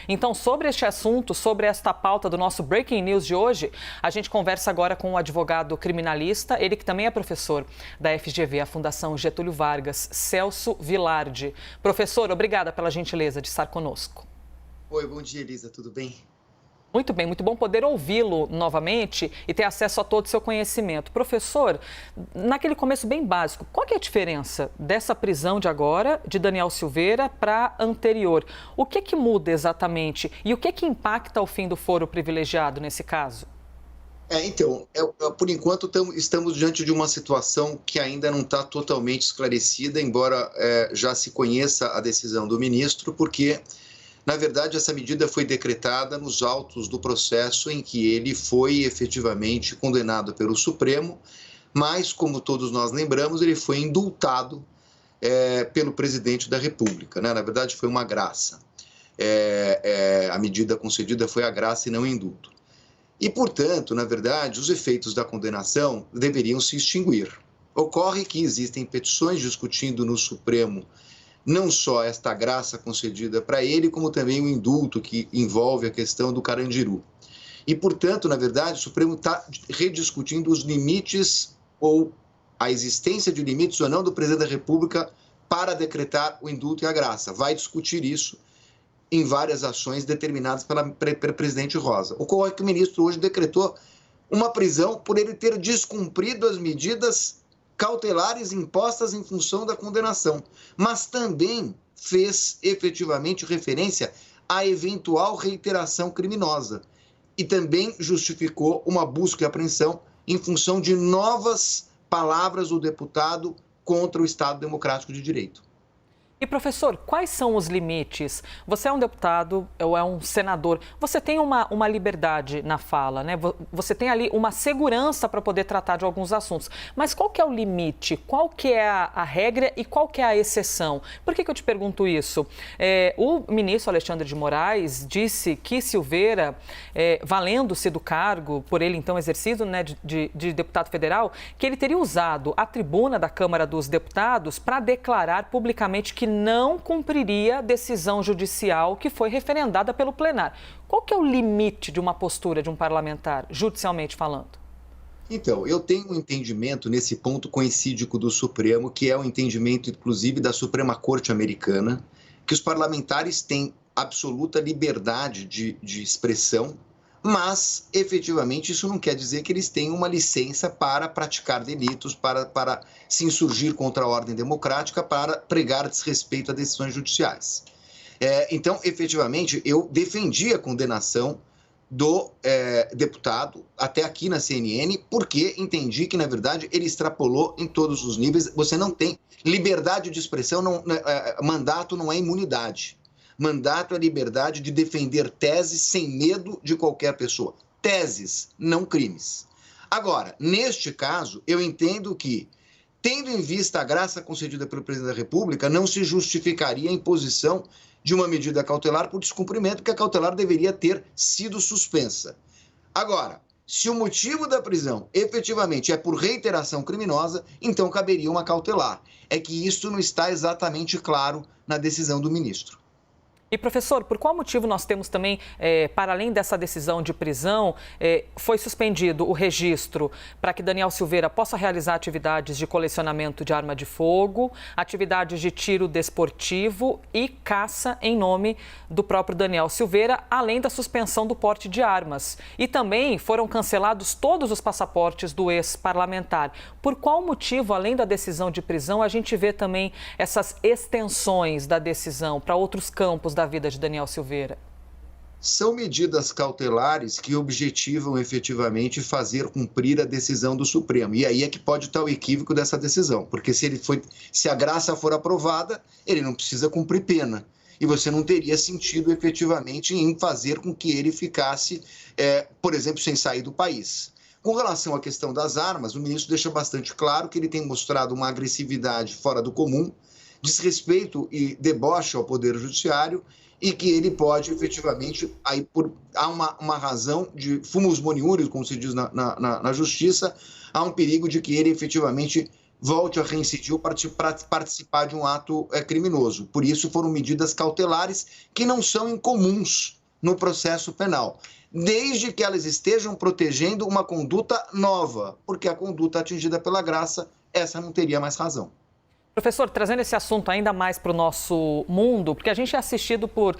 Então, sobre este assunto, sobre esta pauta do nosso Breaking News de hoje, a gente conversa agora com o advogado criminalista, ele que também é professor da FGV, a Fundação Getúlio Vargas, Celso Vilardi. Professor, obrigada pela gentileza de estar conosco. Oi, bom dia, Elisa, tudo bem? Muito bem, muito bom poder ouvi-lo novamente e ter acesso a todo o seu conhecimento. Professor, naquele começo bem básico, qual que é a diferença dessa prisão de agora, de Daniel Silveira, para a anterior? O que muda exatamente e o que impacta o fim do foro privilegiado nesse caso? Por enquanto estamos diante de uma situação que ainda não está totalmente esclarecida, embora já se conheça a decisão do ministro, porque... Na verdade, essa medida foi decretada nos autos do processo em que ele foi efetivamente condenado pelo Supremo, mas, como todos nós lembramos, ele foi indultado pelo presidente da República, né? Na verdade, foi uma graça. A medida concedida foi a graça e não o indulto. E, portanto, na verdade, os efeitos da condenação deveriam se extinguir. Ocorre que existem petições discutindo no Supremo não só esta graça concedida para ele, como também o indulto que envolve a questão do Carandiru. E, portanto, na verdade, o Supremo está rediscutindo os limites ou a existência de limites ou não do presidente da República para decretar o indulto e a graça. Vai discutir isso em várias ações determinadas pela presidente Rosa. Ocorre que o ministro hoje decretou uma prisão por ele ter descumprido as medidas cautelares impostas em função da condenação, mas também fez efetivamente referência à eventual reiteração criminosa e também justificou uma busca e apreensão em função de novas palavras do deputado contra o Estado Democrático de Direito. E, professor, quais são os limites? Você é um deputado ou é um senador, você tem uma liberdade na fala, né? Você tem ali uma segurança para poder tratar de alguns assuntos. Mas qual que é o limite? Qual que é a regra e qual que é a exceção? Por que eu te pergunto isso? O ministro Alexandre de Moraes disse que Silveira, valendo-se do cargo, por ele então exercido, né, de deputado federal, que ele teria usado a tribuna da Câmara dos Deputados para declarar publicamente que não cumpriria a decisão judicial que foi referendada pelo plenário. Qual que é o limite de uma postura de um parlamentar, judicialmente falando? Então, eu tenho um entendimento nesse ponto coincídico do Supremo, que é o entendimento, inclusive, da Suprema Corte Americana, que os parlamentares têm absoluta liberdade de expressão, mas, efetivamente, isso não quer dizer que eles tenham uma licença para praticar delitos, para se insurgir contra a ordem democrática, para pregar desrespeito a decisões judiciais. Então, efetivamente, eu defendi a condenação do deputado, até aqui na CNN, porque entendi que, na verdade, ele extrapolou em todos os níveis. Você não tem liberdade de expressão, mandato não é imunidade. Mandato é liberdade de defender teses sem medo de qualquer pessoa. Teses, não crimes. Agora, neste caso, eu entendo que, tendo em vista a graça concedida pelo presidente da República, não se justificaria a imposição de uma medida cautelar por descumprimento, que a cautelar deveria ter sido suspensa. Agora, se o motivo da prisão efetivamente é por reiteração criminosa, então caberia uma cautelar. É que isso não está exatamente claro na decisão do ministro. E, professor, por qual motivo nós temos também, para além dessa decisão de prisão, foi suspendido o registro para que Daniel Silveira possa realizar atividades de colecionamento de arma de fogo, atividades de tiro desportivo e caça em nome do próprio Daniel Silveira, além da suspensão do porte de armas. E também foram cancelados todos os passaportes do ex-parlamentar. Por qual motivo, além da decisão de prisão, a gente vê também essas extensões da decisão para outros campos da vida de Daniel Silveira? São medidas cautelares que objetivam efetivamente fazer cumprir a decisão do Supremo. E aí é que pode estar o equívoco dessa decisão, porque se a graça for aprovada, ele não precisa cumprir pena. E você não teria sentido efetivamente em fazer com que ele ficasse, por exemplo, sem sair do país. Com relação à questão das armas, o ministro deixa bastante claro que ele tem mostrado uma agressividade fora do comum, desrespeito e deboche ao Poder Judiciário, e que ele pode efetivamente, há uma razão de fumus moniúrios, como se diz na Justiça, há um perigo de que ele efetivamente volte a reincidir ou participar de um ato criminoso. Por isso foram medidas cautelares que não são incomuns no processo penal, desde que elas estejam protegendo uma conduta nova, porque a conduta atingida pela graça, essa não teria mais razão. Professor, trazendo esse assunto ainda mais para o nosso mundo, porque a gente é assistido por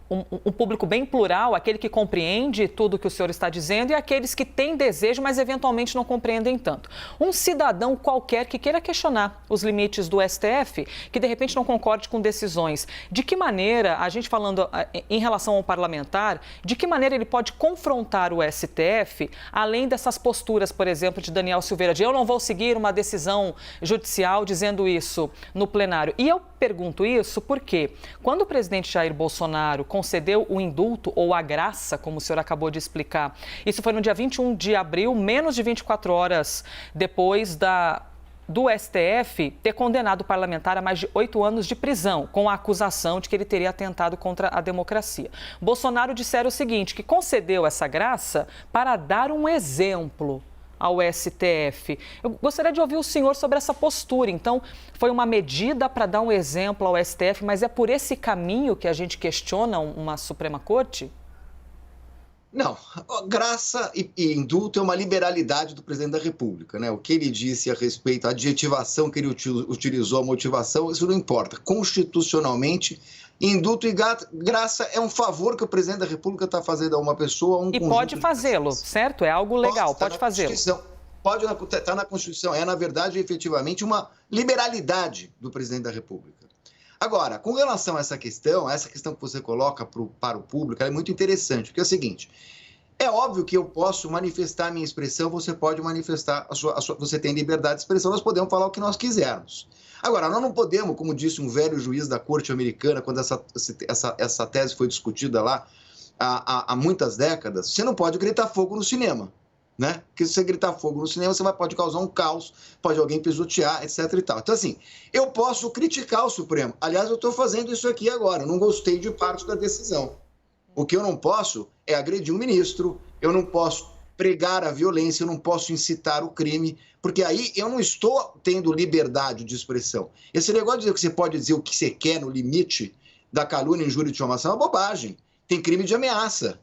um público bem plural, aquele que compreende tudo que o senhor está dizendo e aqueles que têm desejo, mas eventualmente não compreendem tanto. Um cidadão qualquer que queira questionar os limites do STF, que de repente não concorde com decisões, de que maneira, a gente falando em relação ao parlamentar, de que maneira ele pode confrontar o STF, além dessas posturas, por exemplo, de Daniel Silveira, de eu não vou seguir uma decisão judicial dizendo isso no plenário. E eu pergunto isso porque quando o presidente Jair Bolsonaro concedeu o indulto ou a graça, como o senhor acabou de explicar, isso foi no dia 21 de abril, menos de 24 horas depois do STF ter condenado o parlamentar a mais de 8 anos de prisão, com a acusação de que ele teria atentado contra a democracia. Bolsonaro disseram o seguinte, que concedeu essa graça para dar um exemplo ao STF. Eu gostaria de ouvir o senhor sobre essa postura. Então, foi uma medida para dar um exemplo ao STF, mas é por esse caminho que a gente questiona uma Suprema Corte? Não, graça e indulto é uma liberalidade do presidente da República, né? O que ele disse a respeito, a adjetivação que ele utilizou, a motivação, isso não importa. Constitucionalmente, indulto e graça é um favor que o presidente da República está fazendo a uma pessoa. E pode fazê-lo, certo? É algo legal, pode fazê-lo. Pode estar na Constituição. É, na verdade, efetivamente, uma liberalidade do presidente da República. Agora, com relação a essa questão que você coloca para o público, ela é muito interessante, porque é o seguinte, é óbvio que eu posso manifestar a minha expressão, você pode manifestar você tem liberdade de expressão, nós podemos falar o que nós quisermos. Agora, nós não podemos, como disse um velho juiz da corte americana, quando essa tese foi discutida lá há muitas décadas, você não pode gritar fogo no cinema. Né? Porque se você gritar fogo no cinema, você pode causar um caos, pode alguém pisotear, etc. e tal. Então, assim, eu posso criticar o Supremo. Aliás, eu estou fazendo isso aqui agora. Eu não gostei de parte da decisão. O que eu não posso é agredir um ministro, eu não posso pregar a violência, eu não posso incitar o crime, porque aí eu não estou tendo liberdade de expressão. Esse negócio de dizer que você pode dizer o que você quer no limite da calúnia, injúria e difamação é uma bobagem. Tem crime de ameaça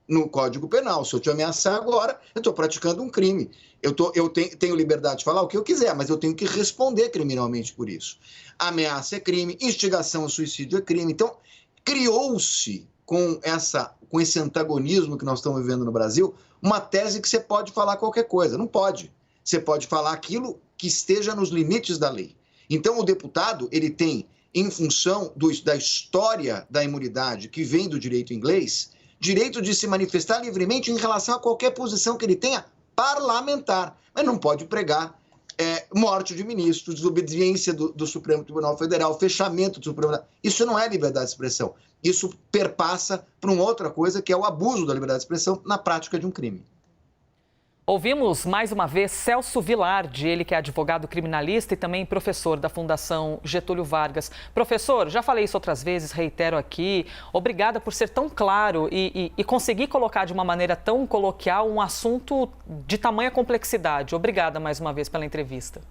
no Código Penal. Se eu te ameaçar agora, eu estou praticando um crime. Eu tenho liberdade de falar o que eu quiser, mas eu tenho que responder criminalmente por isso. Ameaça é crime, instigação ao suicídio é crime. Então, criou-se com esse antagonismo que nós estamos vivendo no Brasil, uma tese que você pode falar qualquer coisa. Não pode. Você pode falar aquilo que esteja nos limites da lei. Então, o deputado, ele tem, em função da história da imunidade que vem do direito inglês, direito de se manifestar livremente em relação a qualquer posição que ele tenha parlamentar, mas não pode pregar morte de ministro, desobediência do Supremo Tribunal Federal, fechamento do Supremo Tribunal. Isso não é liberdade de expressão. Isso perpassa para uma outra coisa, que é o abuso da liberdade de expressão na prática de um crime. Ouvimos mais uma vez Celso Vilardi, ele que é advogado criminalista e também professor da Fundação Getúlio Vargas. Professor, já falei isso outras vezes, reitero aqui, obrigada por ser tão claro e conseguir colocar de uma maneira tão coloquial um assunto de tamanha complexidade. Obrigada mais uma vez pela entrevista.